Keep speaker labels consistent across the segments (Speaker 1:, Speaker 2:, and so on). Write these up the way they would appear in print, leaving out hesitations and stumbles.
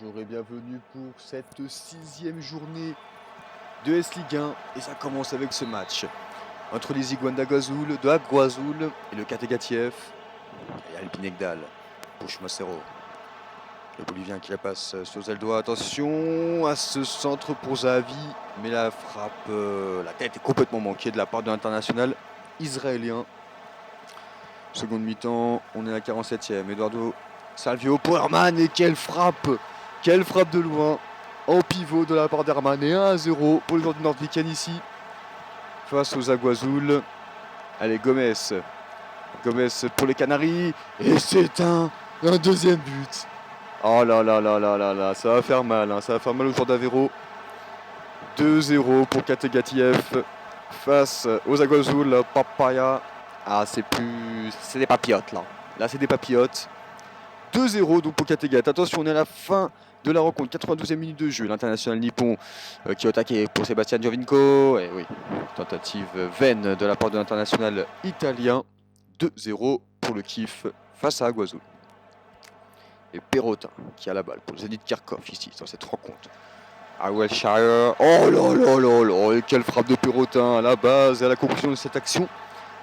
Speaker 1: Bonjour et bienvenue pour cette 6e journée de S-Ligue 1 et ça commence avec ce match entre les Iguanes d'Aguazul, de Aguazul et le Kategatiev et Alpine Egdal, Push Macero. Le Bolivien qui la passe sur Zeldoa, attention à ce centre pour Zahavi, mais la frappe, la tête est complètement manquée de la part de l'international israélien. Seconde mi-temps, on est à la 47e, Eduardo Salvio pour Herman et quelle frappe de loin en pivot de la part d'Herman et 1-0 pour les joueurs du Nordviken ici face aux Aguazul. Allez, Gomez pour les Canaries et c'est un deuxième but. Oh là là là là là là, ça va faire mal, ça va faire mal aux joueurs d'Aveiro. 2-0 pour Kategatiev face aux Aguazul. Papaya. Ah, c'est des papillotes là. Là, c'est des papillotes. 2-0 donc pour Kattegat. Attention, on est à la fin de la rencontre. 92e minute de jeu. L'international nippon qui est attaqué pour Sébastien Giovinco. Et oui, tentative vaine de la part de l'international italien. 2-0 pour le Kif face à Aguazul. Et Perrotin qui a la balle pour le Zenit Kharkov ici dans cette rencontre. Wilshire. Oh là là là là. Et quelle frappe de Perrotin à la base et à la conclusion de cette action.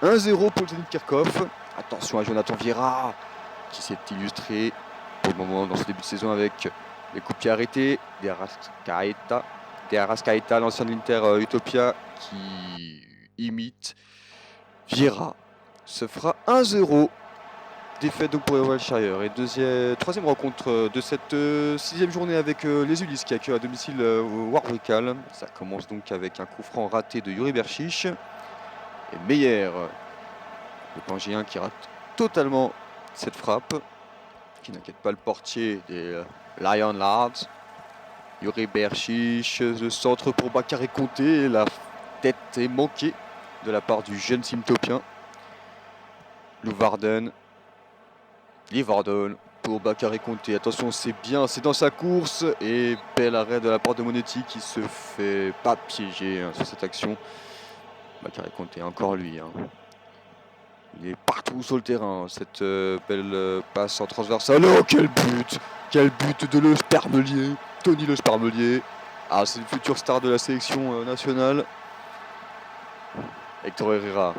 Speaker 1: 1-0 pour le Zenit Kharkov. Attention à Jonathan Vieira qui s'est illustré pour le moment dans ce début de saison avec les coups de pied arrêtés. De Arrascaeta, l'ancien de l'Inter Utopia qui imite Vieira. Se fera 1-0. Défaite donc pour Wilshire. Et troisième rencontre de cette 6e journée avec les Ulysses qui accueillent à domicile Warwick. Ça commence donc avec un coup franc raté de Yuri Berchiche. Et Meyer, le Pangéen qui rate totalement cette frappe, qui n'inquiète pas le portier des Lion Lards. Yuri Berchiche, le centre pour Bakary Conté. La tête est manquée de la part du jeune Simtopien. Livarden pour Bakary Conté. Attention, c'est bien, c'est dans sa course. Et bel arrêt de la part de Monetti qui se fait pas piéger sur cette action. Bakary Conté, encore lui. Il est partout sur le terrain, cette belle passe en transversale. Oh, quel but de Le Spermelier, Tony Le Spermelier. Ah, c'est le futur star de la sélection nationale. Hector Herrera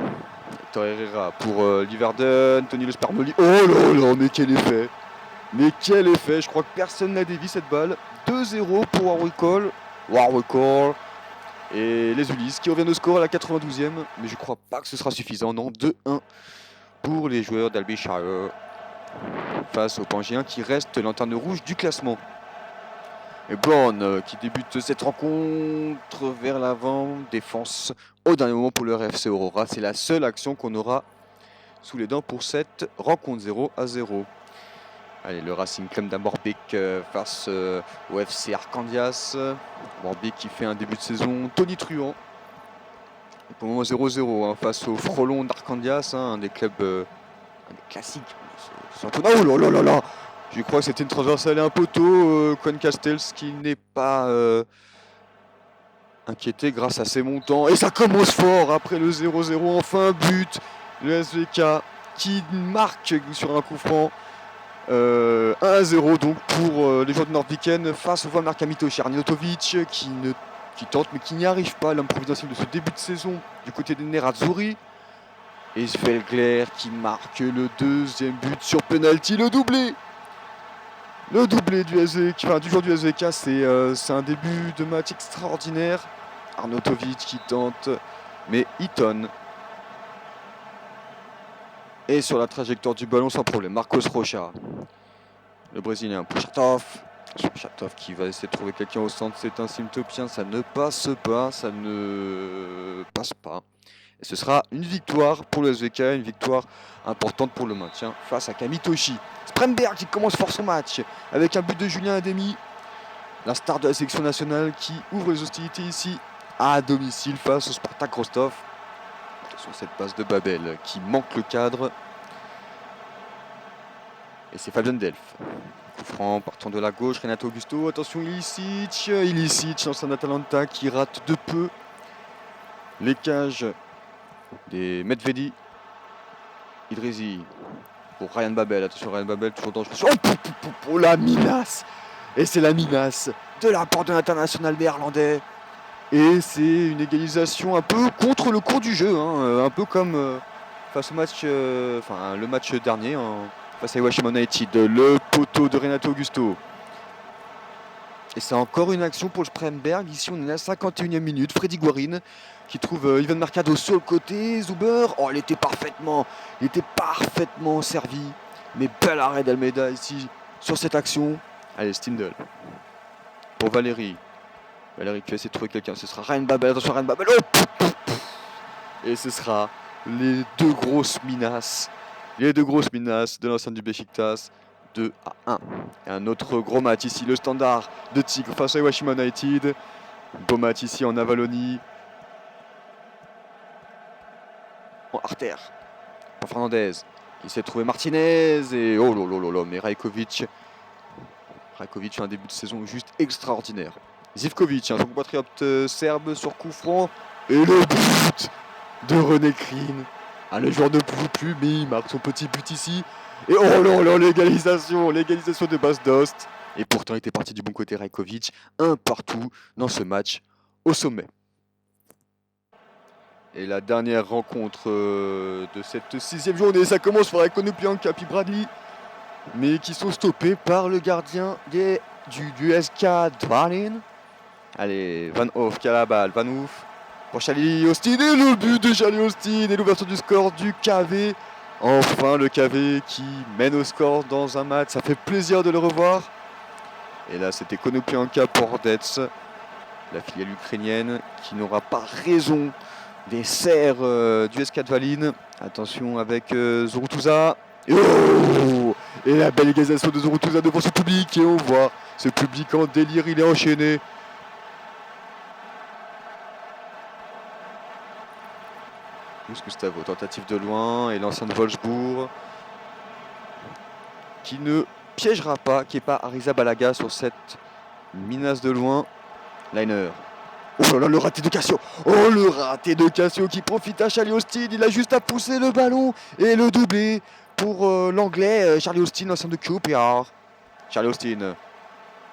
Speaker 1: pour Livarden, Tony Le Spermelier. Oh là là, mais quel effet. Je crois que personne n'a dévié cette balle. 2-0 pour Warwick. Et les Ulysses qui reviennent au score à la 92e. Mais je crois pas que ce sera suffisant. Non, 2-1 pour les joueurs d'Albishire face aux Pangéens qui restent lanterne rouge du classement. Et Bourne qui débute cette rencontre vers l'avant. Défense au dernier moment pour le RFC Aurora. C'est la seule action qu'on aura sous les dents pour cette rencontre 0-0. Allez, le Racing Club d'Amorbeek face au FC Arcandias. Amorbeek qui fait un début de saison tonitruant. Pour le moment 0-0 face au Frolon d'Arcandias, un des clubs classiques. Oh là là là. Je crois que c'était une transversale et un poteau. Con Castells qui n'est pas inquiété grâce à ses montants. Et ça commence fort après le 0-0. Enfin un but. Le SVK qui marque sur un coup franc. 1-0 donc pour les joueurs de Nordviken face au Vamar Kamitoshi. Arnautovic qui tente mais qui n'y arrive pas. L'homme providentiel de ce début de saison du côté des Nerazzurri. Et Svelgler qui marque le deuxième but sur penalty, le doublé du SVK, enfin du joueur du SVK, c'est un début de match extraordinaire. Arnautovic qui tente, mais Eaton est sur la trajectoire du ballon sans problème. Marcos Rocha, le Brésilien, pour Chatov qui va essayer de trouver quelqu'un au centre, c'est un Simtopien, ça ne passe pas. Et ce sera une victoire pour le SVK, une victoire importante pour le maintien face à Kamitoshi. Spremberg qui commence fort son match avec un but de Julien Ademi, la star de la sélection nationale qui ouvre les hostilités ici à domicile face au Spartak Rostov. Attention cette passe de Babel qui manque le cadre. Et c'est Fabien Delph. Coup franc partant de la gauche, Renato Augusto. Attention Ilicic, l'ancien d'Atalanta qui rate de peu les cages des Medvedi. Idrizi pour Ryan Babel. Attention Ryan Babel toujours dangereux. Oh la minace. Et c'est la menace de la part de l'international néerlandais. Et c'est une égalisation un peu contre le cours du jeu, hein, un peu comme face au match, le match dernier face à Hiroshima United, le poteau de Renato Augusto. Et c'est encore une action pour le Spremberg. Ici, on est à la 51e minute. Freddy Guarin qui trouve Ivan Mercado sur le côté. Zuber, il était parfaitement servi. Mais bel arrêt d'Almeida ici sur cette action. Allez, Stindl pour Valérie. Valérie qui va essayer de trouver quelqu'un. Ce sera Ryan Babel. Attention, Ryan Babel. Oh, et ce sera les deux grosses menaces de l'enceinte du Beşiktaş. 2-1. Et un autre gros match ici, le Standard de Tigre face à Hiroshima United. Beau match ici en Avalonie. En Arter. Pour Fernandez qui essaie de trouver Martinez. Et oh là, mais Rajkovic fait un début de saison juste extraordinaire. Zivkovic, son compatriote serbe sur coup franc. Et le but de René Krin. Le joueur ne pouvait plus, mais il marque son petit but ici. Et oh là, l'égalisation de Bas Dost. Et pourtant, il était parti du bon côté Rajkovic. Un partout dans ce match au sommet. Et la dernière rencontre de cette 6e journée, ça commence par Konoplyanka puis Bradley, mais qui sont stoppés par le gardien du SK Dvalin. Allez, Van Hoof qui a la balle, Van Hoof pour Charlie Austin, et le but de Charlie Austin et l'ouverture du score du KV. Enfin, le KV qui mène au score dans un match, ça fait plaisir de le revoir. Et là, c'était Konoplyanka pour Hordets, la filiale ukrainienne, qui n'aura pas raison des serres du SK Dvalin. Attention avec Zurutuza. Et la belle égalisation de Zurutuza devant ce public. Et on voit ce public en délire, il est enchaîné. Gustavo, tentative de loin, et l'ancien de Wolfsburg qui ne piégera pas, qui n'est pas Arrizabalaga sur cette menace de loin. Liner. Oh là là, le raté de Cassio. Oh, le raté de Cassio qui profite à Charlie Austin. Il a juste à pousser le ballon et le doubler pour l'anglais Charlie Austin, l'ancien de QPR. Charlie Austin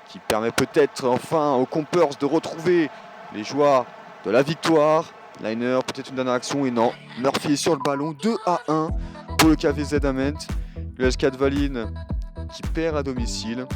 Speaker 1: qui permet peut-être enfin aux Compers de retrouver les joies de la victoire. Liner, peut-être une dernière action, et non. Murphy est sur le ballon, 2-1 pour le KVZ Ament. Le SK Dvalin qui perd à domicile.